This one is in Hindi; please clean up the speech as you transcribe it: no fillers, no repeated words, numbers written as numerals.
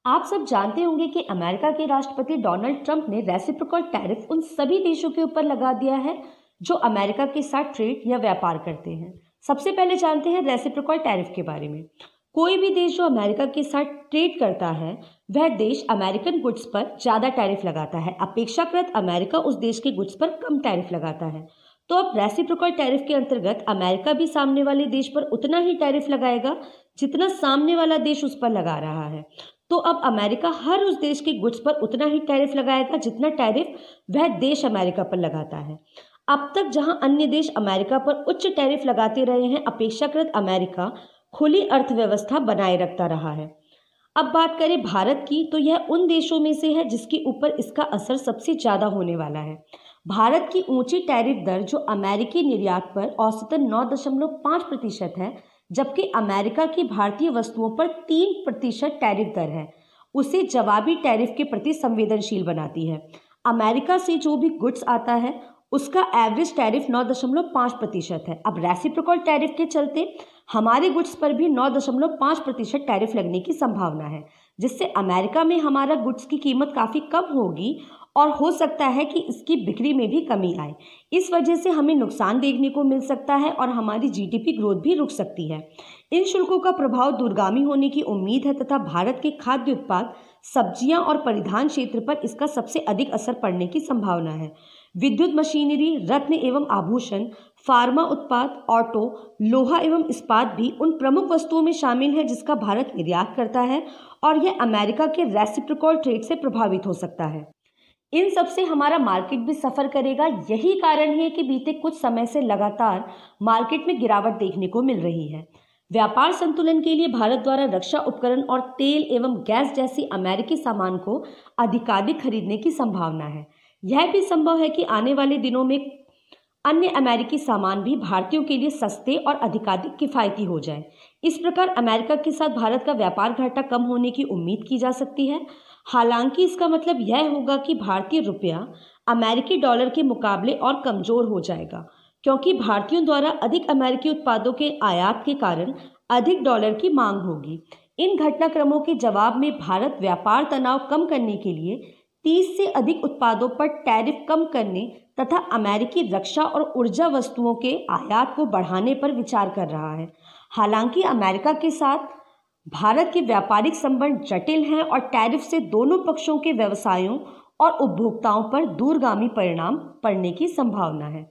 आप सब जानते होंगे कि अमेरिका के राष्ट्रपति डोनाल्ड ट्रंप ने रेसिप्रोकल टैरिफ उन सभी देशों के ऊपर लगा दिया है जो अमेरिका के साथ ट्रेड या व्यापार करते हैं। सबसे पहले जानते हैं रेसिप्रोकल टैरिफ के बारे में। कोई भी देश जो अमेरिका के साथ ट्रेड करता है वह देश अमेरिकन गुड्स पर ज़्यादा टैरिफ लगाता है, अपेक्षाकृत अमेरिका उस देश के गुड्स पर कम टैरिफ लगाता है। तो अब रेसिप्रोकल टैरिफ के अंतर्गत अमेरिका भी सामने वाले देश पर उतना ही टैरिफ लगाएगा जितना सामने वाला देश उस पर लगा रहा है। तो अब अमेरिका हर उस देश के गुड्स पर उतना ही टैरिफ लगाएगा जितना टैरिफ वह देश अमेरिका पर लगाता है। अब तक जहां अन्य देश अमेरिका पर उच्च टैरिफ लगाते रहे हैं, अपेक्षाकृत अमेरिका खुली अर्थव्यवस्था बनाए रखता रहा है। अब बात करें भारत की, तो यह उन देशों में से है जिसके ऊपर इसका असर सबसे ज़्यादा होने वाला है। भारत की ऊंची टैरिफ दर जो अमेरिकी निर्यात पर औसतन 9.5% है, जबकि अमेरिका की भारतीय वस्तुओं पर 3% टैरिफ दर है, उसे जवाबी टैरिफ के प्रति संवेदनशील बनाती है। अमेरिका से जो भी गुड्स आता है उसका एवरेज टैरिफ 9.5% है। अब रेसिप्रोकल टैरिफ के चलते हमारे गुड्स पर भी 9.5% टैरिफ लगने की संभावना है, जिससे अमेरिका में हमारा गुड्स की कीमत काफ़ी कम होगी और हो सकता है कि इसकी बिक्री में भी कमी आए। इस वजह से हमें नुकसान देखने को मिल सकता है और हमारी जीडीपी ग्रोथ भी रुक सकती है। इन शुल्कों का प्रभाव दूरगामी होने की उम्मीद है तथा भारत के खाद्य उत्पाद, सब्जियां और परिधान क्षेत्र पर इसका सबसे अधिक असर पड़ने की संभावना है। विद्युत मशीनरी, रत्न एवं आभूषण, फार्मा उत्पाद, ऑटो, लोहा एवं इस्पात भी उन प्रमुख वस्तुओं में शामिल है जिसका भारत निर्यात करता है और यह अमेरिका के रेसिप्रोकल ट्रेड से प्रभावित हो सकता है। इन सब से हमारा मार्केट भी सफ़र करेगा। यही कारण है कि बीते कुछ समय से लगातार मार्केट में गिरावट देखने को मिल रही है। व्यापार संतुलन के लिए भारत द्वारा रक्षा उपकरण और तेल एवं गैस जैसी अमेरिकी सामान को अधिकाधिक खरीदने की संभावना है। यह भी संभव है कि आने वाले दिनों में अन्य अमेरिकी सामान भी भारतीयों के लिए सस्ते और अधिकाधिक किफ़ायती हो जाए। इस प्रकार अमेरिका के साथ भारत का व्यापार घाटा कम होने की उम्मीद की जा सकती है। हालांकि इसका मतलब यह होगा कि भारतीय रुपया अमेरिकी डॉलर के मुकाबले और कमज़ोर हो जाएगा, क्योंकि भारतीयों द्वारा अधिक अमेरिकी उत्पादों के आयात के कारण अधिक डॉलर की मांग होगी। इन घटनाक्रमों के जवाब में भारत व्यापार तनाव कम करने के लिए 30 से अधिक उत्पादों पर टैरिफ कम करने तथा अमेरिकी रक्षा और ऊर्जा वस्तुओं के आयात को बढ़ाने पर विचार कर रहा है। हालांकि अमेरिका के साथ भारत के व्यापारिक संबंध जटिल हैं और टैरिफ से दोनों पक्षों के व्यवसायों और उपभोक्ताओं पर दूरगामी परिणाम पड़ने की संभावना है।